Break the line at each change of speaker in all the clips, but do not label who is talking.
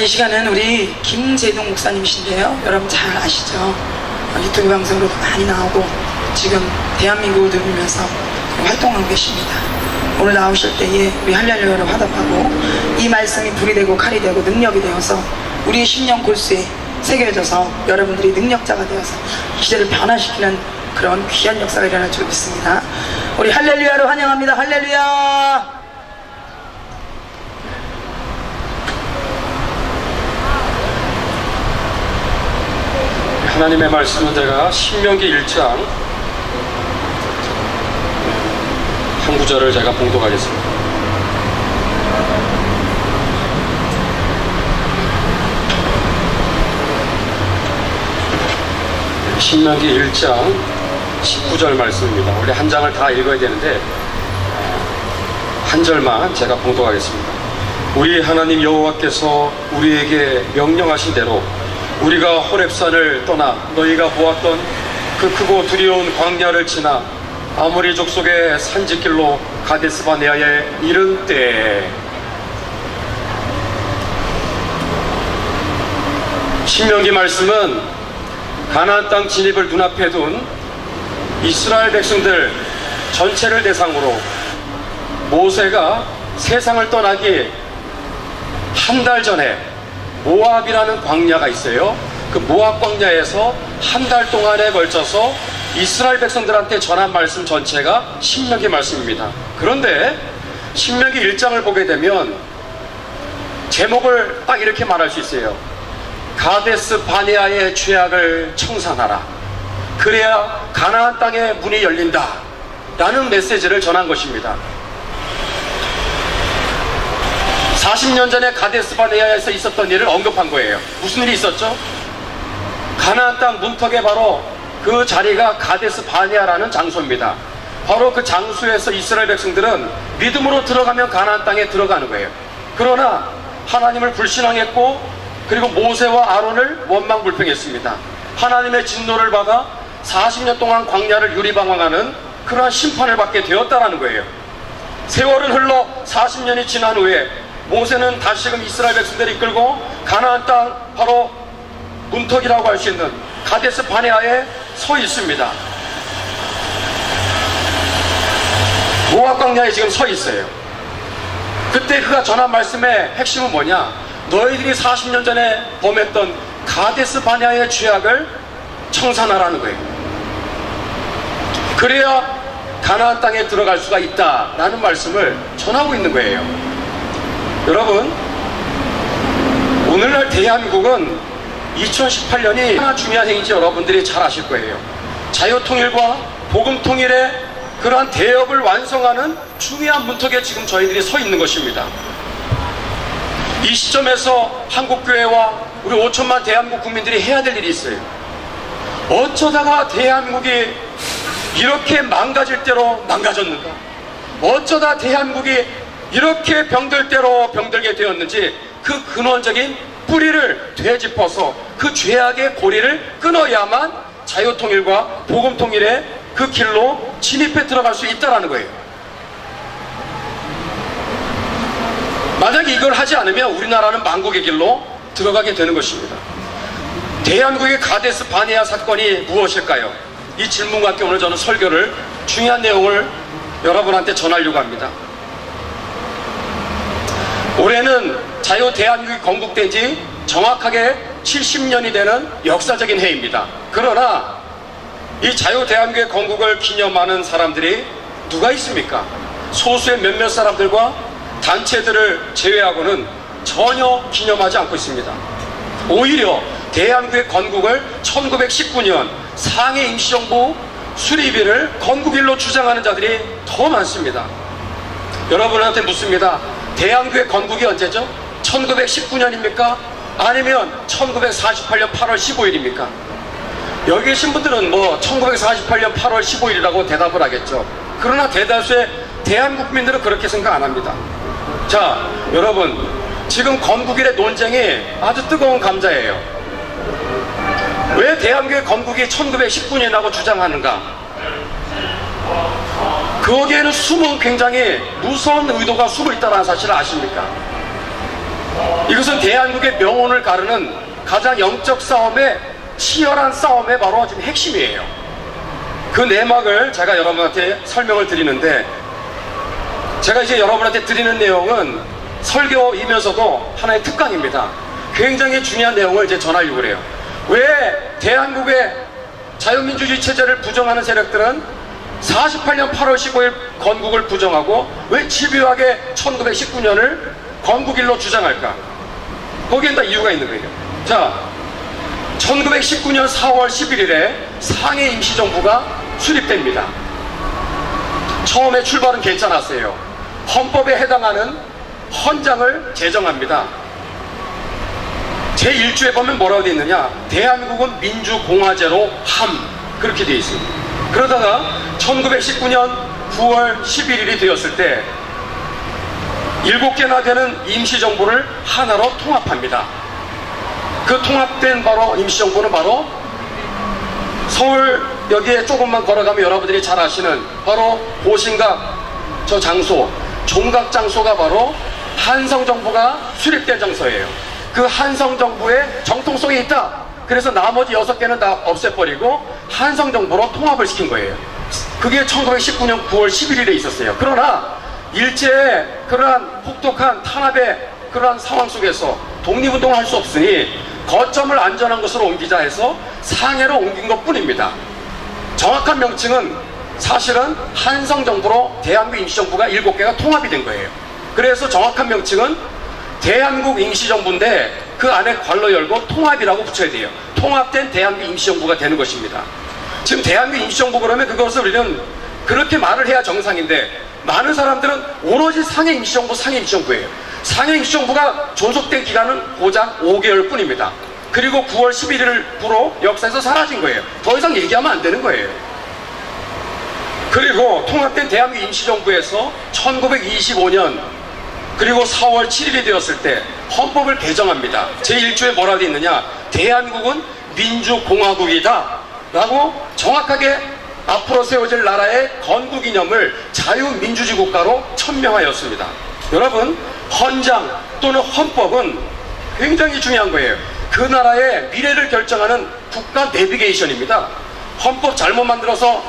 이 시간은 우리 김재동 목사님이신데요. 여러분 잘 아시죠? 유튜브 방송으로도 많이 나오고 지금 대한민국을 누비면서 활동하고 계십니다. 오늘 나오실 때에 우리 할렐루야를 화답하고 이 말씀이 불이 되고 칼이 되고 능력이 되어서 우리의 심령 골수에 새겨져서 여러분들이 능력자가 되어서 기대를 변화시키는 그런 귀한 역사가 일어날 줄 믿습니다. 우리 할렐루야로 환영합니다. 할렐루야.
하나님의 말씀은 제가 신명기 1장 한 구절을 제가 봉독하겠습니다. 신명기 1장 19절 말씀입니다. 원래 한 장을 다 읽어야 되는데 한 절만 제가 봉독하겠습니다. 우리 하나님 여호와께서 우리에게 명령하신 대로 우리가 호렙산을 떠나 너희가 보았던 그 크고 두려운 광야를 지나 아모리 족속의 산지길로 가데스바네아에 이른 때에 신명기 말씀은 가나안 땅 진입을 눈앞에 둔 이스라엘 백성들 전체를 대상으로 모세가 세상을 떠나기 한 달 전에 모압이라는 광야가 있어요. 그 모압 광야에서 한 달 동안에 걸쳐서 이스라엘 백성들한테 전한 말씀 전체가 신명기 말씀입니다. 그런데 신명기 1장을 보게 되면 제목을 딱 이렇게 말할 수 있어요. 가데스 바네아의 죄악을 청산하라. 그래야 가나안 땅의 문이 열린다 라는 메시지를 전한 것입니다. 40년 전에 가데스 바네아에서 있었던 일을 언급한 거예요. 무슨 일이 있었죠? 가나안 땅 문턱에 바로 그 자리가 가데스 바네아라는 장소입니다. 바로 그 장소에서 이스라엘 백성들은 믿음으로 들어가면 가나안 땅에 들어가는 거예요. 그러나 하나님을 불신앙했고 그리고 모세와 아론을 원망불평했습니다. 하나님의 진노를 받아 40년 동안 광야를 유리방황하는 그러한 심판을 받게 되었다는 거예요. 세월은 흘러 40년이 지난 후에 모세는 다시금 이스라엘 백성들을 이끌고 가나안 땅 바로 문턱이라고 할 수 있는 가데스 바네아에 서 있습니다. 모압 광야에 지금 서 있어요. 그때 그가 전한 말씀의 핵심은 뭐냐? 너희들이 40년 전에 범했던 가데스 바네아의 죄악을 청산하라는 거예요. 그래야 가나안 땅에 들어갈 수가 있다라는 말씀을 전하고 있는 거예요. 여러분, 오늘날 대한민국은 2018년이 얼마나 중요한 해인지 여러분들이 잘 아실 거예요. 자유통일과 복음통일의 그러한 대업을 완성하는 중요한 문턱에 지금 저희들이 서 있는 것입니다. 이 시점에서 한국교회와 우리 5천만 대한민국 국민들이 해야 될 일이 있어요. 어쩌다가 대한민국이 이렇게 망가질 대로 망가졌는가? 어쩌다 대한민국이 이렇게 병들 대로 병들게 되었는지 그 근원적인 뿌리를 되짚어서 그 죄악의 고리를 끊어야만 자유통일과 복음통일의 그 길로 진입해 들어갈 수 있다는 거예요. 만약에 이걸 하지 않으면 우리나라는 망국의 길로 들어가게 되는 것입니다. 대한민국의 가데스 바네아 사건이 무엇일까요? 이 질문과 함께 오늘 저는 설교를 중요한 내용을 여러분한테 전하려고 합니다. 올해는 자유 대한민국이 건국된 지 정확하게 70년이 되는 역사적인 해입니다. 그러나 이 자유 대한민국의 건국을 기념하는 사람들이 누가 있습니까? 소수의 몇몇 사람들과 단체들을 제외하고는 전혀 기념하지 않고 있습니다. 오히려 대한민국의 건국을 1919년 상해 임시정부 수립일을 건국일로 주장하는 자들이 더 많습니다. 여러분한테 묻습니다. 대한민국의 건국이 언제죠? 1919년입니까? 아니면 1948년 8월 15일입니까? 여기 계신 분들은 뭐 1948년 8월 15일이라고 대답을 하겠죠. 그러나 대다수의 대한민국 국민들은 그렇게 생각 안 합니다. 자, 여러분, 지금 건국일의 논쟁이 아주 뜨거운 감자예요. 왜 대한민국의 건국이 1919년이라고 주장하는가? 거기에는 숨은 굉장히 무서운 의도가 숨어 있다는 사실을 아십니까? 이것은 대한민국의 명운을 가르는 가장 영적 싸움의 치열한 싸움의 바로 지금 핵심이에요. 그 내막을 제가 여러분한테 설명을 드리는데, 제가 이제 여러분한테 드리는 내용은 설교이면서도 하나의 특강입니다. 굉장히 중요한 내용을 이제 전하려고 해요. 왜 대한민국의 자유민주주의 체제를 부정하는 세력들은 48년 8월 15일 건국을 부정하고 왜 집요하게 1919년을 건국일로 주장할까? 거기엔 다 이유가 있는 거예요. 자, 1919년 4월 11일에 상해 임시정부가 수립됩니다. 처음에 출발은 괜찮았어요. 헌법에 해당하는 헌장을 제정합니다. 제1조에 보면 뭐라고 되어 있느냐, 대한민국은 민주공화제로 함, 그렇게 되어 있습니다. 그러다가 1919년 9월 11일이 되었을 때 7개나 되는 임시정부를 하나로 통합합니다. 그 통합된 바로 임시정부는 바로 서울 여기에 조금만 걸어가면 여러분들이 잘 아시는 바로 고신각 저 장소, 종각 장소가 바로 한성정부가 수립된 장소예요. 그 한성정부의 정통성이 있다. 그래서 나머지 6개는 다 없애버리고 한성정부로 통합을 시킨 거예요. 그게 1919년 9월 11일에 있었어요. 그러나 일제의 그러한 혹독한 탄압의 그러한 상황 속에서 독립운동을 할 수 없으니 거점을 안전한 곳으로 옮기자 해서 상해로 옮긴 것 뿐입니다. 정확한 명칭은 사실은 한성정부로 대한민국 임시정부가 7개가 통합이 된 거예요. 그래서 정확한 명칭은 대한민국 임시정부인데 그 안에 괄호 열고 통합이라고 붙여야 돼요. 통합된 대한민국 임시정부가 되는 것입니다. 지금 대한민국 임시정부 그러면 그것을 우리는 그렇게 말을 해야 정상인데, 많은 사람들은 오로지 상해 임시정부예요. 상해 임시정부가 존속된 기간은 고작 5개월 뿐입니다. 그리고 9월 11일부로 역사에서 사라진 거예요. 더 이상 얘기하면 안 되는 거예요. 그리고 통합된 대한민국 임시정부에서 1925년 그리고 4월 7일이 되었을 때 헌법을 개정합니다. 제1조에 뭐라고 되어 있느냐, 대한민국은 민주공화국이다 라고 정확하게 앞으로 세워질 나라의 건국이념을 자유민주주의 국가로 천명하였습니다. 여러분, 헌장 또는 헌법은 굉장히 중요한 거예요. 그 나라의 미래를 결정하는 국가 내비게이션입니다. 헌법 잘못 만들어서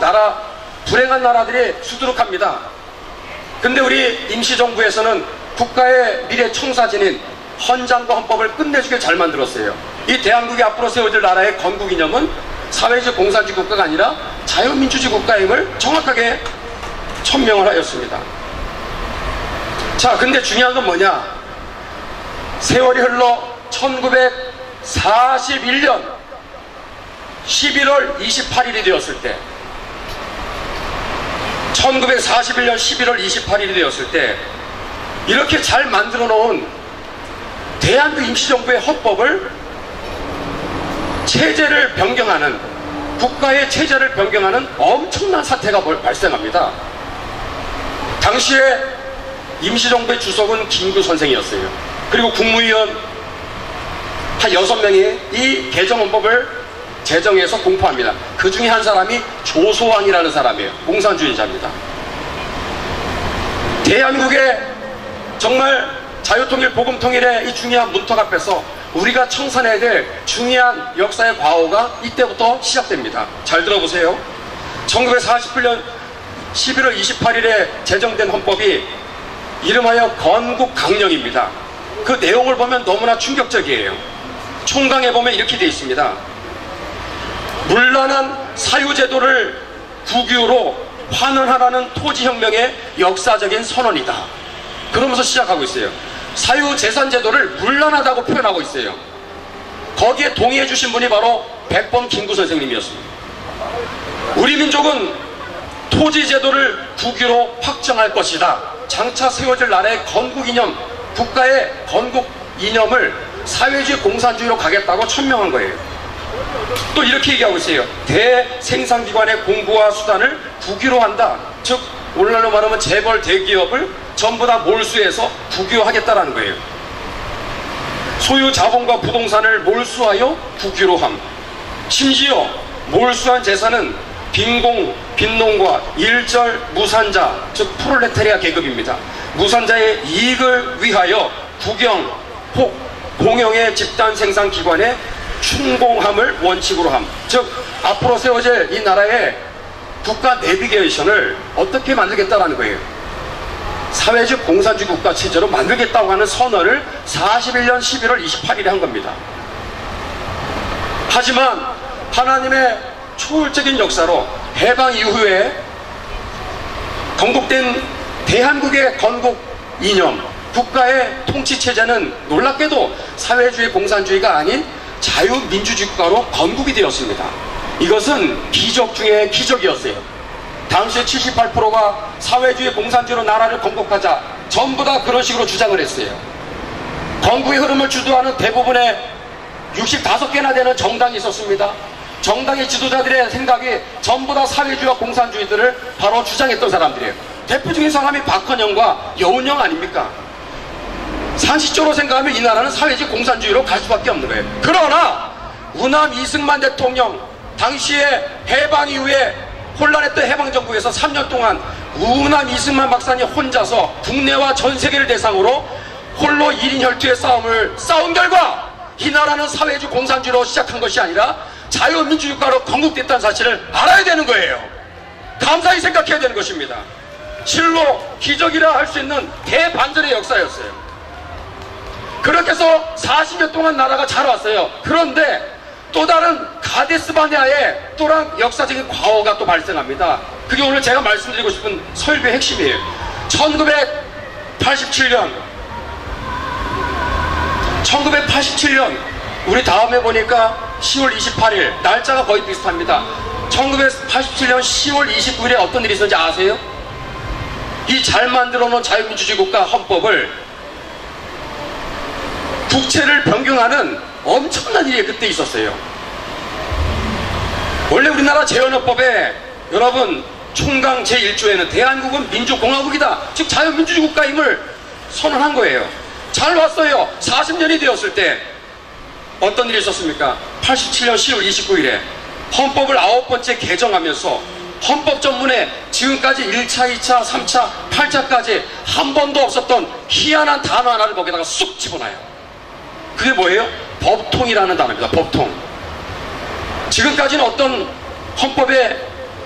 불행한 나라들이 수두룩합니다. 근데 우리 임시정부에서는 국가의 미래 청사진인 헌장과 헌법을 끝내주게 잘 만들었어요. 이 대한민국이 앞으로 세워질 나라의 건국이념은 사회주의 공산주의 국가가 아니라 자유민주주의 국가임을 정확하게 천명을 하였습니다. 자, 근데 중요한 건 뭐냐, 세월이 흘러 1941년 11월 28일이 되었을 때 1941년 11월 28일이 되었을 때 이렇게 잘 만들어 놓은 대한민국 임시정부의 헌법을 체제를 변경하는, 국가의 체제를 변경하는 엄청난 사태가 발생합니다. 당시에 임시정부의 주석은 김구 선생이었어요. 그리고 국무위원 한 6명이 이 개정헌법을 제정해서 공포합니다. 그 중에 한 사람이 조소왕이라는 사람이에요. 공산주의자입니다. 대한민국의 정말 자유통일, 복음통일의 이 중요한 문턱 앞에서 우리가 청산해야 될 중요한 역사의 과오가 이때부터 시작됩니다. 잘 들어보세요. 1948년 11월 28일에 제정된 헌법이 이름하여 건국강령입니다. 그 내용을 보면 너무나 충격적이에요. 총강에 보면 이렇게 되어 있습니다. 문란한 사유제도를 국유로 환원하라는 토지혁명의 역사적인 선언이다. 그러면서 시작하고 있어요. 사유재산제도를 문란하다고 표현하고 있어요. 거기에 동의해 주신 분이 바로 백범 김구 선생님이었습니다. 우리 민족은 토지제도를 국유로 확정할 것이다. 장차 세워질 나라의 건국이념, 국가의 건국이념을 사회주의 공산주의로 가겠다고 천명한 거예요. 또 이렇게 얘기하고 있어요. 대생산기관의 공부와 수단을 국유로 한다. 즉 오늘날로 말하면 재벌 대기업을 전부 다 몰수해서 국유화하겠다라는 거예요. 소유 자본과 부동산을 몰수하여 국유로 함. 심지어 몰수한 재산은 빈공, 빈농과 일절 무산자, 즉 프롤레타리아 계급입니다. 무산자의 이익을 위하여 국영, 혹 공영의 집단 생산 기관의 준공함을 원칙으로 함. 즉 앞으로 세워질 이 나라의 국가 내비게이션을 어떻게 만들겠다라는 거예요. 사회주의 공산주의 국가 체제로 만들겠다고 하는 선언을 41년 11월 28일에 한 겁니다. 하지만 하나님의 초월적인 역사로 해방 이후에 건국된 대한민국의 건국 이념, 국가의 통치체제는 놀랍게도 사회주의 공산주의가 아닌 자유민주주의 국가로 건국이 되었습니다. 이것은 기적 중에 기적이었어요. 당시 78%가 사회주의 공산주의로 나라를 건국하자 전부 다 그런 식으로 주장을 했어요. 건국의 흐름을 주도하는 대부분의 65개나 되는 정당이 있었습니다. 정당의 지도자들의 생각이 전부 다 사회주의와 공산주의들을 바로 주장했던 사람들이에요. 대표적인 사람이 박헌영과 여운형 아닙니까? 상식적으로 생각하면 이 나라는 사회주의 공산주의로 갈 수밖에 없는 거예요. 그러나 우남 이승만 대통령 당시에 해방 이후에 혼란했던 해방정국에서 3년 동안 우남 이승만 박사님 혼자서 국내와 전 세계를 대상으로 홀로 1인 혈투의 싸움을 싸운 결과 이 나라는 사회주의 공산주의로 시작한 것이 아니라 자유민주주의 국가로 건국됐다는 사실을 알아야 되는 거예요. 감사히 생각해야 되는 것입니다. 실로 기적이라 할 수 있는 대반전의 역사였어요. 그렇게 해서 40년 동안 나라가 잘 왔어요. 그런데 또 다른 가데스바네아의 또한 역사적인 과오가 또 발생합니다. 그게 오늘 제가 말씀드리고 싶은 설교의 핵심이에요. 1987년 우리 다음에 보니까 10월 28일 날짜가 거의 비슷합니다. 1987년 10월 29일에 어떤 일이 있었는지 아세요? 이 잘 만들어 놓은 자유민주주의 국가 헌법을 국채를 변경하는 엄청난 일이 그때 있었어요. 원래 우리나라 재헌헌법에 여러분 총강 제1조에는 대한민국은 민주공화국이다, 즉 자유민주주의 국가임을 선언한 거예요. 잘 왔어요. 40년이 되었을 때 어떤 일이 있었습니까? 87년 10월 29일에 헌법을 9번째 개정하면서 헌법 전문에 지금까지 1차, 2차, 3차, 8차까지 한 번도 없었던 희한한 단어 하나를 거기다가 쑥 집어넣어요. 그게 뭐예요? 법통이라는 단어입니다. 법통. 지금까지는 어떤 헌법에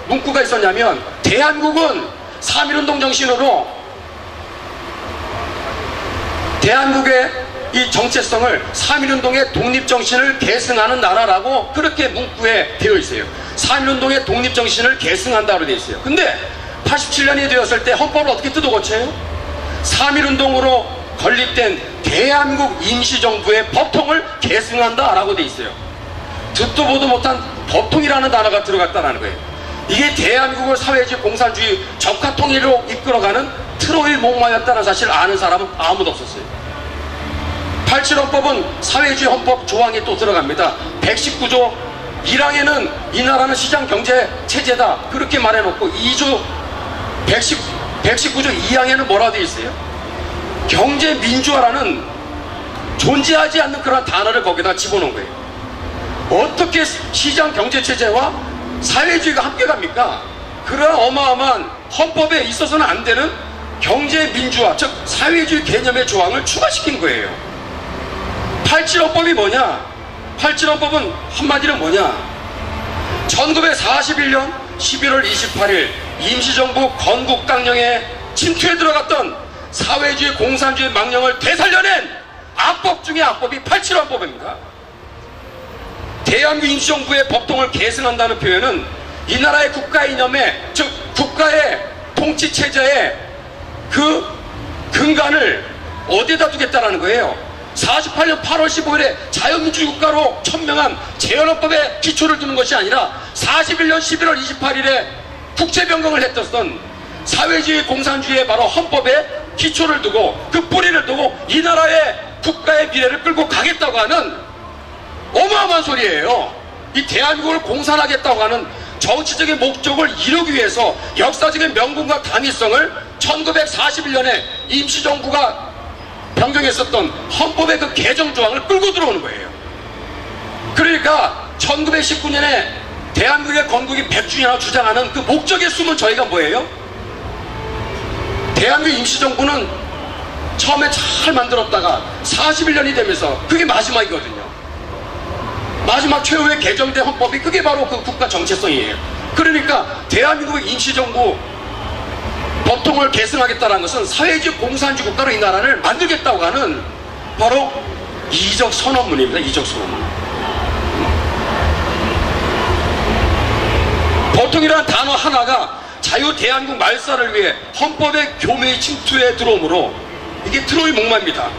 문구가 있었냐면 대한민국은 3.1운동 정신으로 대한민국의 이 정체성을 3.1운동의 독립정신을 계승하는 나라라고 그렇게 문구에 되어 있어요. 3.1운동의 독립정신을 계승한다고 되어 있어요. 근데 87년이 되었을 때 헌법을 어떻게 뜯어고쳐요? 3.1운동으로 건립된 대한민국 임시정부의 법통을 계승한다라고 되어 있어요. 듣도 보도 못한 법통이라는 단어가 들어갔다는 거예요. 이게 대한민국을 사회주의 공산주의 적화통일로 이끌어가는 트로이 목마였다는 사실을 아는 사람은 아무도 없었어요. 87헌법은 사회주의 헌법 조항이 또 들어갑니다. 119조 1항에는 이 나라는 시장경제 체제다 그렇게 말해놓고 119조 2항에는 뭐라고 되어 있어요? 경제민주화라는 존재하지 않는 그런 단어를 거기다 집어넣은 거예요. 어떻게 시장경제체제와 사회주의가 함께 갑니까? 그런 어마어마한 헌법에 있어서는 안 되는 경제민주화, 즉 사회주의 개념의 조항을 추가시킨 거예요. 87헌법이 뭐냐? 87헌법은 한마디로 뭐냐? 1941년 11월 28일 임시정부 건국강령에 침투해 들어갔던 사회주의 공산주의 망령을 되살려낸 악법 중의 악법이 87헌법입니다. 대한민국 임시정부의 법통을 계승한다는 표현은 이 나라의 국가 이념에, 즉 국가의 통치체제의 그 근간을 어디에다 두겠다라는 거예요. 48년 8월 15일에 자유민주주의 국가로 천명한 재헌헌법에 기초를 두는 것이 아니라 41년 11월 28일에 국채 변경을 했던 사회주의 공산주의의 바로 헌법에 기초를 두고 그 뿌리를 두고 이 나라의 국가의 미래를 끌고 가겠다고 하는 어마어마한 소리예요. 이 대한민국을 공산하겠다고 하는 정치적인 목적을 이루기 위해서 역사적인 명분과 당위성을 1941년에 임시정부가 변경했었던 헌법의 그 개정조항을 끌고 들어오는 거예요. 그러니까 1919년에 대한민국의 건국이 100주년이라고 주장하는 그 목적에 숨은 저희가 뭐예요? 대한민국 임시정부는 처음에 잘 만들었다가 41년이 되면서 그게 마지막이거든요. 마지막 최후의 개정된 헌법이 그게 바로 그 국가 정체성이에요. 그러니까 대한민국의 임시정부 법통을 계승하겠다는 것은 사회주의 공산주의 국가로 이 나라를 만들겠다고 하는 바로 이적 선언문입니다. 이적 선언문. 법통이라는 단어 하나가 자유 대한민국 말살을 위해 헌법의 교묘히 침투에 들어오므로 이게 트로이 목마입니다.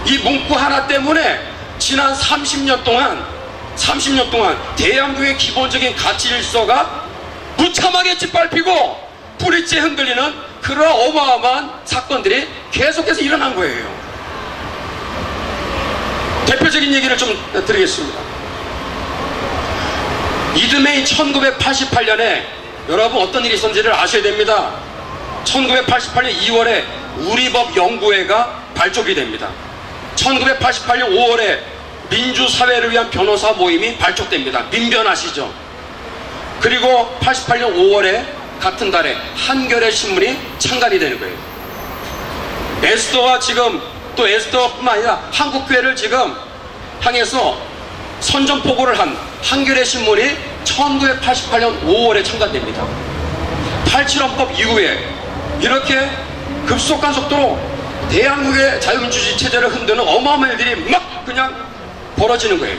이 문구 하나 때문에 지난 30년 동안 대한민국의 기본적인 가치 질서가 무참하게 짓밟히고 뿌리째 흔들리는 그런 어마어마한 사건들이 계속해서 일어난 거예요. 대표적인 얘기를 좀 드리겠습니다. 이듬해인 1988년에 여러분 어떤 일이 있었는지를 아셔야 됩니다. 1988년 2월에 우리법 연구회가 발족이 됩니다. 1988년 5월에 민주사회를 위한 변호사 모임이 발족됩니다. 민변 아시죠? 그리고 88년 5월에 같은 달에 한겨레 신문이 창간이 되는 거예요. 에스더와 지금 또 에스더뿐만 아니라 한국교회를 지금 향해서 선전포고를 한 한겨레 신문이 1988년 5월에 창간됩니다. 87헌법 이후에 이렇게 급속한 속도로 대한민국의 자유민주주의 체제를 흔드는 어마어마한 일들이 막 그냥 벌어지는 거예요.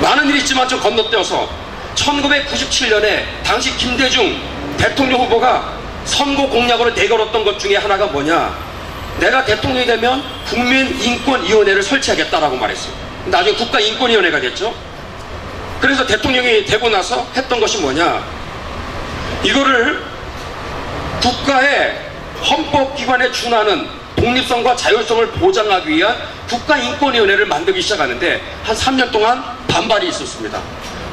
많은 일이 있지만 좀 건너뛰어서 1997년에 당시 김대중 대통령 후보가 선거 공약으로 내걸었던 것 중에 하나가 뭐냐, 내가 대통령이 되면 국민인권위원회를 설치하겠다라고 말했어요. 나중에 국가인권위원회가 됐죠. 그래서 대통령이 되고 나서 했던 것이 뭐냐, 이거를 국가의 헌법기관에 준하는 독립성과 자율성을 보장하기 위한 국가인권위원회를 만들기 시작하는데 한 3년 동안 반발이 있었습니다.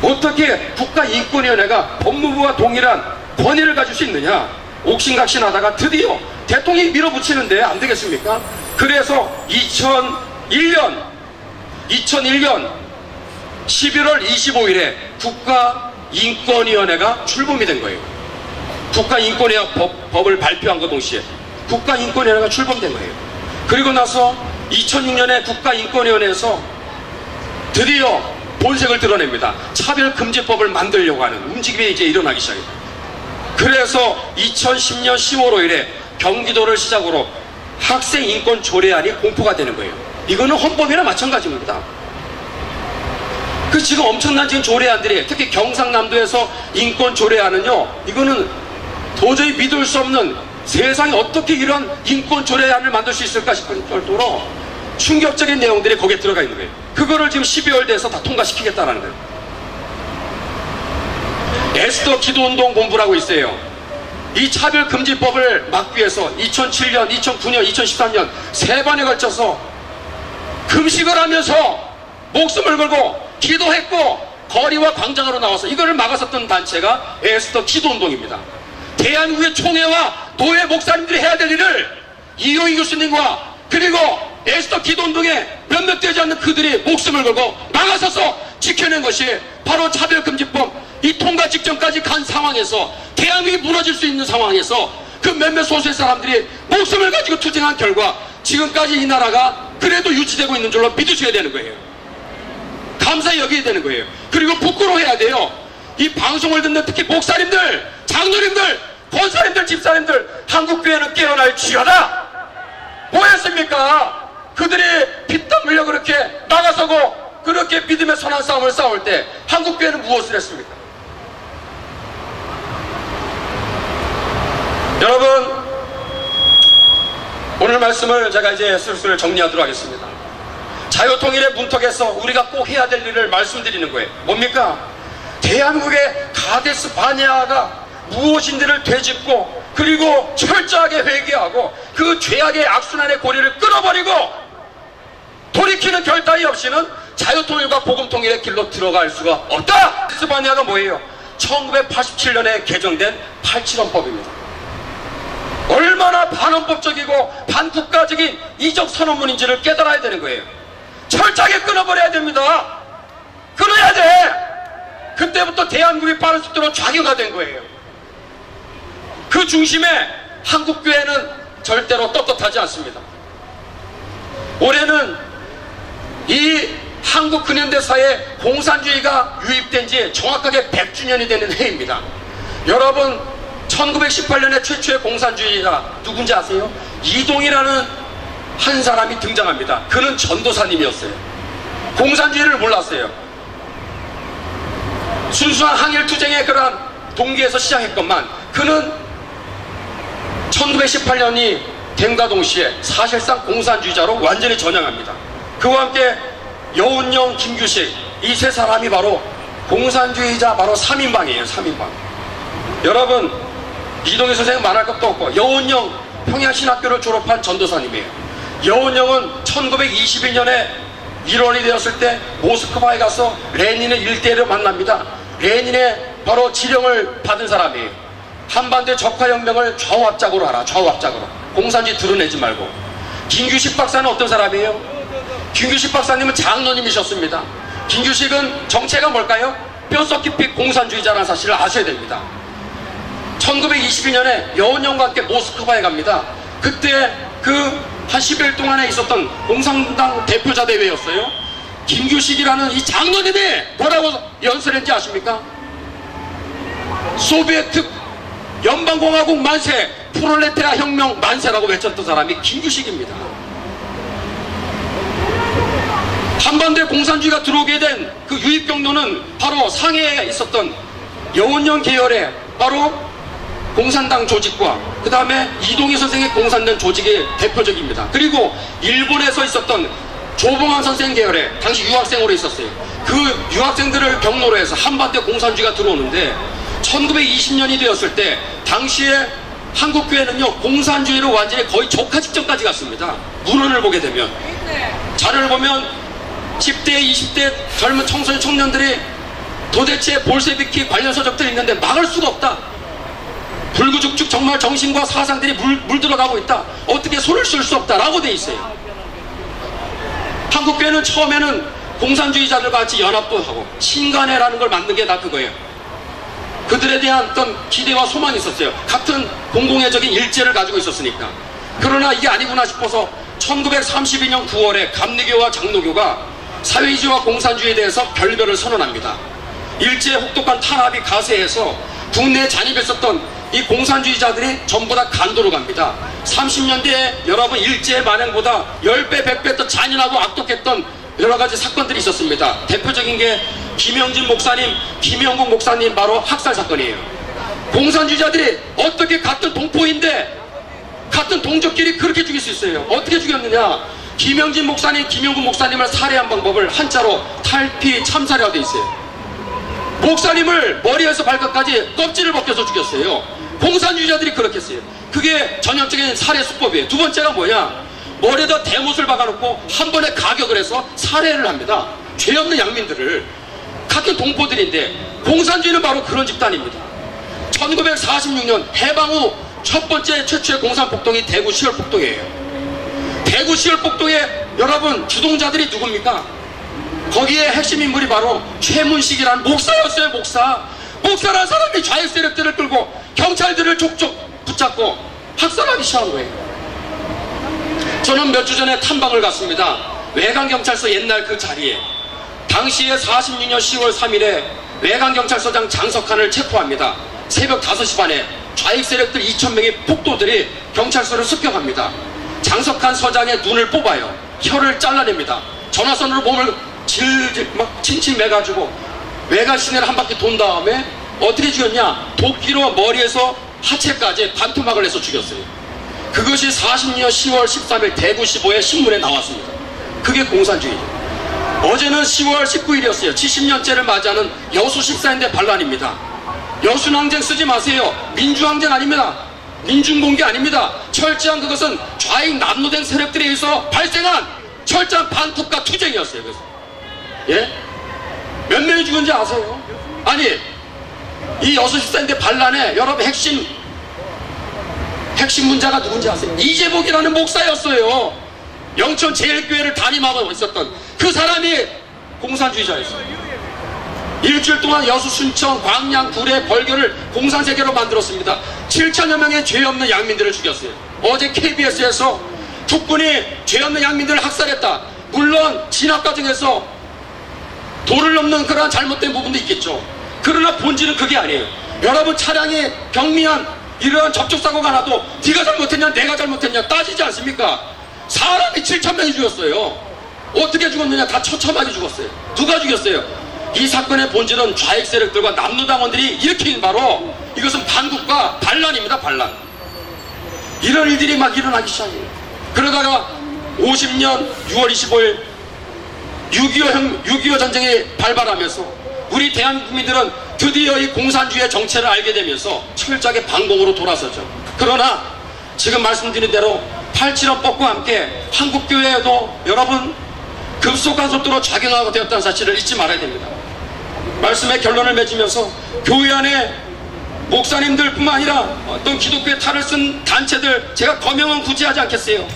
어떻게 국가인권위원회가 법무부와 동일한 권위를 가질 수 있느냐, 옥신각신하다가 드디어 대통령이 밀어붙이는데 안 되겠습니까? 그래서 2001년 11월 25일에 국가인권위원회가 출범이 된 거예요. 국가인권위원 법을 발표한 것 동시에 국가인권위원회가 출범된 거예요. 그리고 나서 2006년에 국가인권위원회에서 드디어 본색을 드러냅니다. 차별금지법을 만들려고 하는 움직임이 이제 일어나기 시작합니다. 그래서 2010년 10월 5일에 경기도를 시작으로 학생인권 조례안이 공포가 되는 거예요. 이거는 헌법이나 마찬가지입니다. 그 지금 엄청난 지금 조례안들이, 특히 경상남도에서 인권 조례안은요, 이거는 도저히 믿을 수 없는, 세상에 어떻게 이런 인권 조례안을 만들 수 있을까 싶은 정도로 충격적인 내용들이 거기에 들어가 있는 거예요. 그거를 지금 12월 돼서 다 통과시키겠다라는 거예요. 에스더 기도운동 본부라고 있어요. 이 차별금지법을 막기 위해서 2007년, 2009년, 2013년 세 번에 걸쳐서 금식을 하면서 목숨을 걸고 기도했고 거리와 광장으로 나와서 이거를 막았었던 단체가 에스더 기도운동입니다. 대한민국의 총회와 노예 목사님들이 해야 될 일을 이용희 교수님과 그리고 에스더 기도운동에 몇몇 되지 않는 그들이 목숨을 걸고 막아서서 지켜낸 것이 바로 차별금지법, 이 통과 직전까지 간 상황에서, 대한민국이 무너질 수 있는 상황에서 그 몇몇 소수의 사람들이 목숨을 가지고 투쟁한 결과 지금까지 이 나라가 그래도 유지되고 있는 줄로 믿으셔야 되는 거예요. 감사히 여겨야 되는 거예요. 그리고 부끄러워해야 돼요. 이 방송을 듣는 특히 목사님들, 장로님들, 권사님들, 집사님들, 한국교회는 깨어날 지어다. 뭐였습니까? 그들이 피땀 흘려 그렇게 나가서고 그렇게 믿음의 선한 싸움을 싸울 때 한국교회는 무엇을 했습니까? 여러분, 오늘 말씀을 제가 이제 슬슬 정리하도록 하겠습니다. 자유통일의 문턱에서 우리가 꼭 해야 될 일을 말씀드리는 거예요. 뭡니까? 대한민국의 가데스 바네아가 무엇인지를 되짚고 그리고 철저하게 회개하고 그 죄악의 악순환의 고리를 끊어버리고 돌이키는 결단이 없이는 자유통일과 복음통일의 길로 들어갈 수가 없다! 가데스 바네아가 뭐예요? 1987년에 개정된 87헌법입니다. 얼마나 반헌법적이고 반국가적인 이적 선언문인지를 깨달아야 되는 거예요. 철저하게 끊어버려야 됩니다. 끊어야 돼. 그때부터 대한민국이 빠른 속도로 좌기가 된 거예요. 그 중심에 한국교회는 절대로 떳떳하지 않습니다. 올해는 이 한국 근현대사에 공산주의가 유입된 지 정확하게 100주년이 되는 해입니다. 여러분, 1918년에 최초의 공산주의가 누군지 아세요? 이동이라는 한 사람이 등장합니다. 그는 전도사님이었어요. 공산주의를 몰랐어요. 순수한 항일투쟁의 그러한 동기에서 시작했건만 그는 1918년이 됨과 동시에 사실상 공산주의자로 완전히 전향합니다. 그와 함께 여운형, 김규식, 이 세 사람이 바로 공산주의자 바로 3인방이에요. 3인방. 여러분, 이동희 선생은 말할 것도 없고, 여운형 평양신학교를 졸업한 전도사님이에요. 여운형은 1921년에 일원이 되었을 때 모스크바에 가서 레닌의 일대를 만납니다. 레닌의 바로 지령을 받은 사람이에요. 한반도의 적화혁명을 좌우합작으로 하라. 좌우합작으로. 공산주의 드러내지 말고. 김규식 박사는 어떤 사람이에요? 김규식 박사님은 장로님이셨습니다. 김규식은 정체가 뭘까요? 뼛속 깊이 공산주의자라는 사실을 아셔야 됩니다. 1922년에 여운형과 함께 모스크바에 갑니다. 그때 그 한 10일 동안에 있었던 공산당 대표자 대회였어요. 김규식이라는 이 장로님이 뭐라고 연설했는지 아십니까? 소비에트 연방공화국 만세, 프롤레타리아 혁명 만세라고 외쳤던 사람이 김규식입니다. 한반도에 공산주의가 들어오게 된 그 유입 경로는 바로 상해에 있었던 여운형 계열의 바로 공산당 조직과 그 다음에 이동희 선생의 공산당 조직이 대표적입니다. 그리고 일본에서 있었던 조봉환 선생 계열의 당시 유학생으로 있었어요. 그 유학생들을 경로로 해서 한반도에 공산주의가 들어오는데 1920년이 되었을 때 당시에 한국교회는요 공산주의로 완전히 거의 적화 직전까지 갔습니다. 문헌을 보게 되면, 자료를 보면 10대 20대 젊은 청소년 청년들이 도대체 볼세비키 관련 서적들이 있는데 막을 수가 없다. 불구죽죽 정말 정신과 사상들이 물들어가고 있다. 어떻게 손을 쓸 수 없다 라고 돼 있어요. 한국교회는 처음에는 공산주의자들과 같이 연합도 하고 신간회라는 걸 만든 게 다 그거예요. 그들에 대한 어떤 기대와 소망이 있었어요. 같은 공공의적인 일제를 가지고 있었으니까. 그러나 이게 아니구나 싶어서 1932년 9월에 감리교와 장로교가 사회주의와 공산주의에 대해서 결별을 선언합니다. 일제의 혹독한 탄압이 가세해서 국내에 잔입했었던 이 공산주의자들이 전부 다 간도로 갑니다. 30년대에 여러분 일제의 만행보다 10배, 100배 더 잔인하고 악독했던 여러가지 사건들이 있었습니다. 대표적인 게 김영진 목사님, 김영국 목사님 바로 학살 사건이에요. 공산주의자들이 어떻게 같은 동포인데 같은 동족끼리 그렇게 죽일 수 있어요? 어떻게 죽였느냐? 김영진 목사님, 김영국 목사님을 살해한 방법을 한자로 탈피 참살이라고 돼 있어요. 목사님을 머리에서 발끝까지 껍질을 벗겨서 죽였어요. 공산주의자들이 그렇게 했어요. 그게 전형적인 살해 수법이에요. 두 번째가 뭐냐? 머리에다 대못을 박아놓고 한 번에 가격을 해서 살해를 합니다. 죄 없는 양민들을. 같은 동포들인데 공산주의는 바로 그런 집단입니다. 1946년 해방 후 첫 번째 최초의 공산폭동이 대구 시열폭동이에요. 대구 시열폭동에 여러분 주동자들이 누굽니까? 거기에 핵심 인물이 바로 최문식이라는 목사였어요. 목사라는 사람이 좌익 세력들을 끌고 경찰들을 족족 붙잡고 학살하기 시작한 거예요. 저는 몇 주 전에 탐방을 갔습니다. 외관경찰서 옛날 그 자리에 당시에 46년 10월 3일에 외관경찰서장 장석환을 체포합니다. 새벽 5시 반에 좌익 세력들 2,000명의 폭도들이 경찰서를 습격합니다. 장석환 서장의 눈을 뽑아요. 혀를 잘라냅니다. 전화선으로 몸을 막 칭칭 매가지고 외관 시내를 한 바퀴 돈 다음에 어떻게 죽였냐? 도끼로 머리에서 하체까지 반토막을 내서 죽였어요. 그것이 40년 10월 13일 대구 15의 신문에 나왔습니다. 그게 공산주의죠. 어제는 10월 19일이었어요. 70년째를 맞이하는 여수 14인대 반란입니다. 여수항쟁 쓰지 마세요. 민주항쟁 아닙니다. 민중공개 아닙니다. 철저한 그것은 좌익 남로된 세력들에 의해서 발생한 철저한 반국가 투쟁이었어요. 그래서. 예? 몇 명이 죽은지 아세요? 아니, 이 여수 14인대 반란의 여러분 핵심 문자가 누군지 아세요? 이재복이라는 목사였어요. 영천 제일교회를 담임하고 있었던 그 사람이 공산주의자였어요. 일주일 동안 여수, 순천, 광양, 구례, 벌교를 공산세계로 만들었습니다. 7천여 명의 죄 없는 양민들을 죽였어요. 어제 KBS에서 국군이 죄 없는 양민들을 학살했다. 물론 진압 과정에서 도를 넘는 그러한 잘못된 부분도 있겠죠. 그러나 본질은 그게 아니에요. 여러분, 차량이 경미한 이러한 접촉사고가 나도 네가 잘못했냐 내가 잘못했냐 따지지 않습니까? 사람이 7천 명이 죽었어요. 어떻게 죽었느냐? 다 처참하게 죽었어요. 누가 죽였어요? 이 사건의 본질은 좌익 세력들과 남노당원들이 일으킨 바로 이것은 반국과 반란입니다. 반란. 이런 일들이 막 일어나기 시작해요. 그러다가 50년 6월 25일 6.25 전쟁이 발발하면서 우리 대한민국민들은 드디어 이 공산주의의 정체를 알게 되면서 철저하게 반공으로 돌아서죠. 그러나 지금 말씀드린 대로 8.7원법과 함께 한국교회에도 여러분 급속한 속도로 작용하게 되었다는 사실을 잊지 말아야 됩니다. 말씀의 결론을 맺으면서 교회 안에 목사님들 뿐만 아니라 어떤 기독교의 탈을 쓴 단체들 제가 거명은 굳이 하지 않겠어요.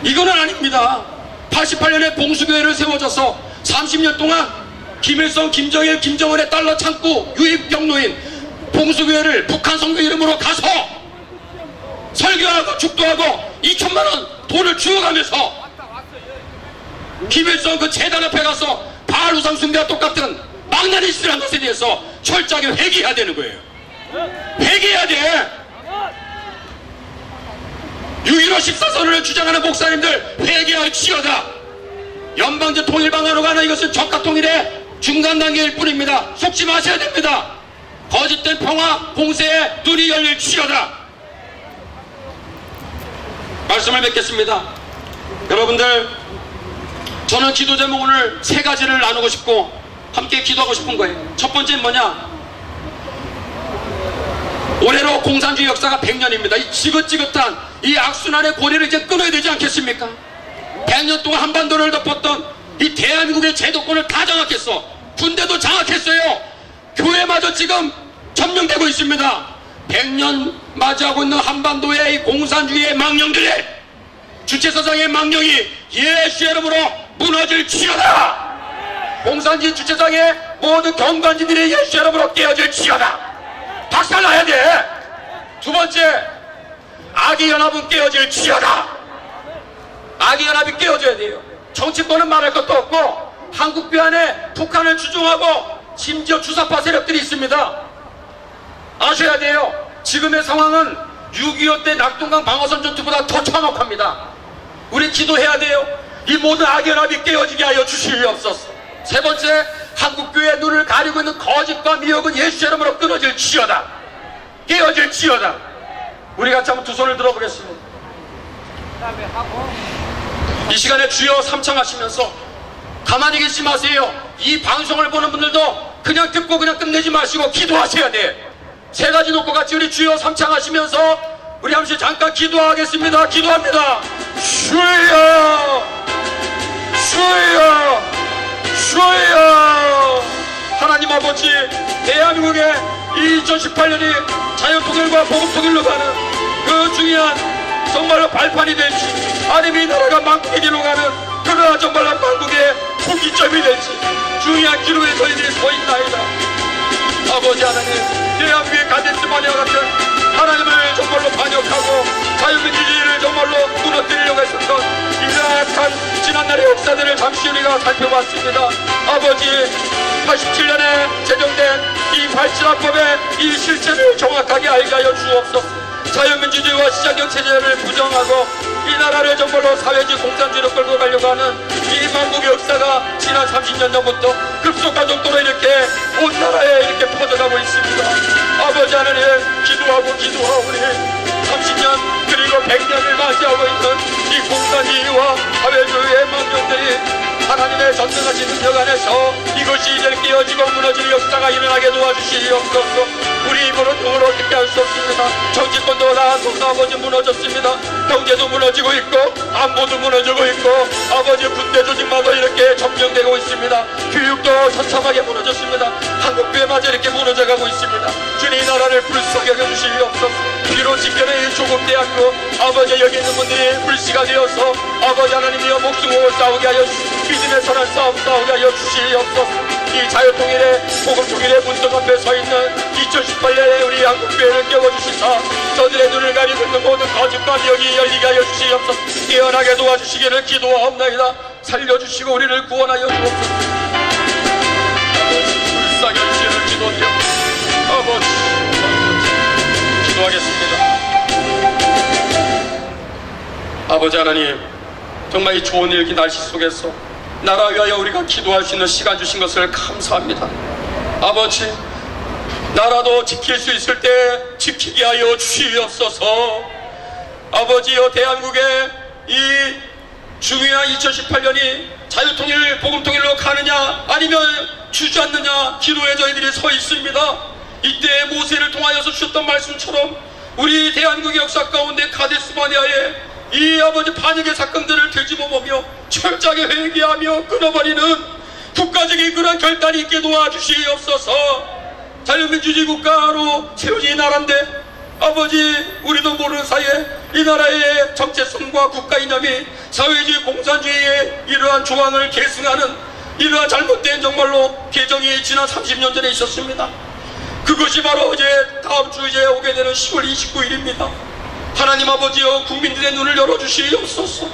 이거는 아닙니다. 88년에 봉수교회를 세워져서 30년 동안 김일성, 김정일, 김정은의 달러 창고 유입 경로인 봉수교회를 북한 선교 이름으로 가서 설교하고 축도하고 2천만 원 돈을 주워가면서 김일성 그 재단 앞에 가서 바알 우상 숭배와 똑같은 망나니 짓을 한 것에 대해서 철저하게 회개해야 되는 거예요. 회개해야 돼. 6.15 14선언을 주장하는 목사님들 회개할지어다. 연방제 통일방안으로 가는 이것은 적가통일의 중간 단계일 뿐입니다. 속지 마셔야 됩니다. 거짓된 평화 공세에 눈이 열릴지어다. 말씀을 맺겠습니다. 여러분들, 저는 기도 제목 오늘 세 가지를 나누고 싶고 함께 기도하고 싶은 거예요. 첫 번째는 뭐냐? 올해로 공산주의 역사가 100년입니다. 이 지긋지긋한 이 악순환의 고리를 이제 끊어야 되지 않겠습니까? 100년 동안 한반도를 덮었던 이 대한민국의 제도권을 다 장악했어. 군대도 장악했어요. 교회마저 지금 점령되고 있습니다. 100년 맞이하고 있는 한반도의 이 공산주의의 망령들의 주체사상의 망령이 예수의 이름으로 무너질지어다. 공산주의 주체사상의 모든 경관지들이 예수의 이름으로 깨어질지어다. 박살나야 돼. 두 번째, 악의연합은 깨어질지어다. 악의연합이 깨어져야 돼요. 정치권은 말할 것도 없고 한국교 안에 북한을 추종하고 심지어 주사파 세력들이 있습니다. 아셔야 돼요. 지금의 상황은 6.25 때 낙동강 방어선 전투보다 더 참혹합니다. 우리 기도해야 돼요. 이 모든 악연합이 깨어지게 하여 주시옵소서. 세 번째, 한국교회의 눈을 가리고 있는 거짓과 미혹은 예수의 이름으로 끊어질지어다. 깨어질지어다. 우리 같이 한번 두 손을 들어보겠습니다. 이 시간에 주여 삼창하시면서 가만히 계시지 마세요. 이 방송을 보는 분들도 그냥 듣고 그냥 끝내지 마시고 기도하셔야 돼. 세 가지 놓고 같이 우리 주여 삼창하시면서 우리 잠시 잠깐 기도하겠습니다. 기도합니다. 주여, 주여, 주여. 하나님 아버지, 대한민국의 2018년이 자유통일과 복음통일로 가는 그 중요한 정말로 발판이 될지, 아니면 이 나라가 망국의 길로 가는 그러나 정말로 망국의 분기점이 될지 중요한 기로에 저희들이 서 있나이다. 아버지 하나님, 대한민국의 가데스바네와 같은 하나님을 정말로 반역하고 자유민주주의를 정말로 무너뜨리려고 했었던 이악한 지난날의 역사들을 잠시 우리가 살펴봤습니다. 아버지, 87년에 제정된 이 8.7헌법의 이 실체를 정확하게 알게 하여 주옵소서. 자유민주주의와 시장경 체제를 부정하고 이 나라를 정말로 사회주의 공산주의로 끌고 가려고 하는 이 망국의 역사가 지난 30년 전부터 급속한 속도로 이렇게 온 나라에 이렇게 퍼져가고 있습니다. 아버지 하나님, 기도하오니 30년 그리고 100년을 맞이하고 있는 이 공산주의와 사회주의의 망령들이 하나님의 전능하신 능력 안에서 이것이 이제 깨어지고 무너질 역사가 일어나게 도와주시옵소서. 우리 입으로 등으로 어떻게 할 수 없습니다. 정치권도 다 아버지 무너졌습니다. 경제도 무너지고 있고 안보도 무너지고 있고 아버지 군대 조직마저 이렇게 점령되고 있습니다. 교육도 처참하게 무너졌습니다. 한국교회마저 이렇게 무너져가고 있습니다. 주님, 이 나라를 불쌍하게 여주시옵소서. 비록 집권의 조국 대학교 아버지 여기 있는 분들이 불씨가 되어서 아버지 하나님이여 목숨을 싸우게 하여 믿음의 선한 싸움 싸우게 하여 주시옵소서. 이 자유통일의 복음통일의 문턱 앞에 서 있는 이 2018년에 우리 한국교회를 깨워주시사 저들의 눈을 가리고 있는 모든 거짓과 미혹이 열리게 하여 주시옵소서. 깨어나게 도와주시기를 기도하옵나이다. 살려주시고 우리를 구원하여 주옵소서. 불쌍히 주시기를 기도드려 아버지 기도하겠습니다. 아버지 하나님, 정말 이 좋은 일기 날씨 속에서 나라 위하여 우리가 기도할 수 있는 시간 주신 것을 감사합니다. 아버지, 나라도 지킬 수 있을 때 지키게 하여 주시옵소서. 아버지여, 대한민국의 이 중요한 2018년이 자유통일, 복음통일로 가느냐 아니면 주저앉느냐 기도에 저희들이 서 있습니다. 이때 모세를 통하여서 주셨던 말씀처럼 우리 대한민국의 역사 가운데 카데스 바네아의 이 아버지 반역의 사건들을 되짚어보며 철저하게 회개하며 끊어버리는 국가적인 그런 결단이 있게 도와주시옵소서. 자유민주주의 국가로 세워진 나라인데 아버지, 우리도 모르는 사이에 이 나라의 정체성과 국가 이념이 사회주의 공산주의의 이러한 조항을 계승하는 이러한 잘못된 정말로 개정이 지난 30년 전에 있었습니다. 그것이 바로 이제 다음 주 이제 오게 되는 10월 29일입니다. 하나님 아버지여, 국민들의 눈을 열어주시옵소서.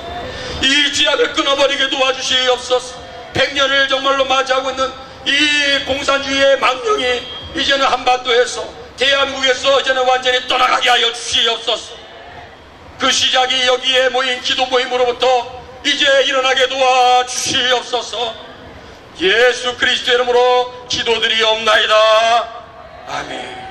이 죄악을 끊어버리게 도와주시옵소서. 100년을 정말로 맞이하고 있는 이 공산주의의 망령이 이제는 한반도에서, 대한민국에서 이제는 완전히 떠나가게 하여 주시옵소서. 그 시작이 여기에 모인 기도 모임으로부터 이제 일어나게 도와주시옵소서. 예수 그리스도의 이름으로 기도드리옵나이다. 아멘.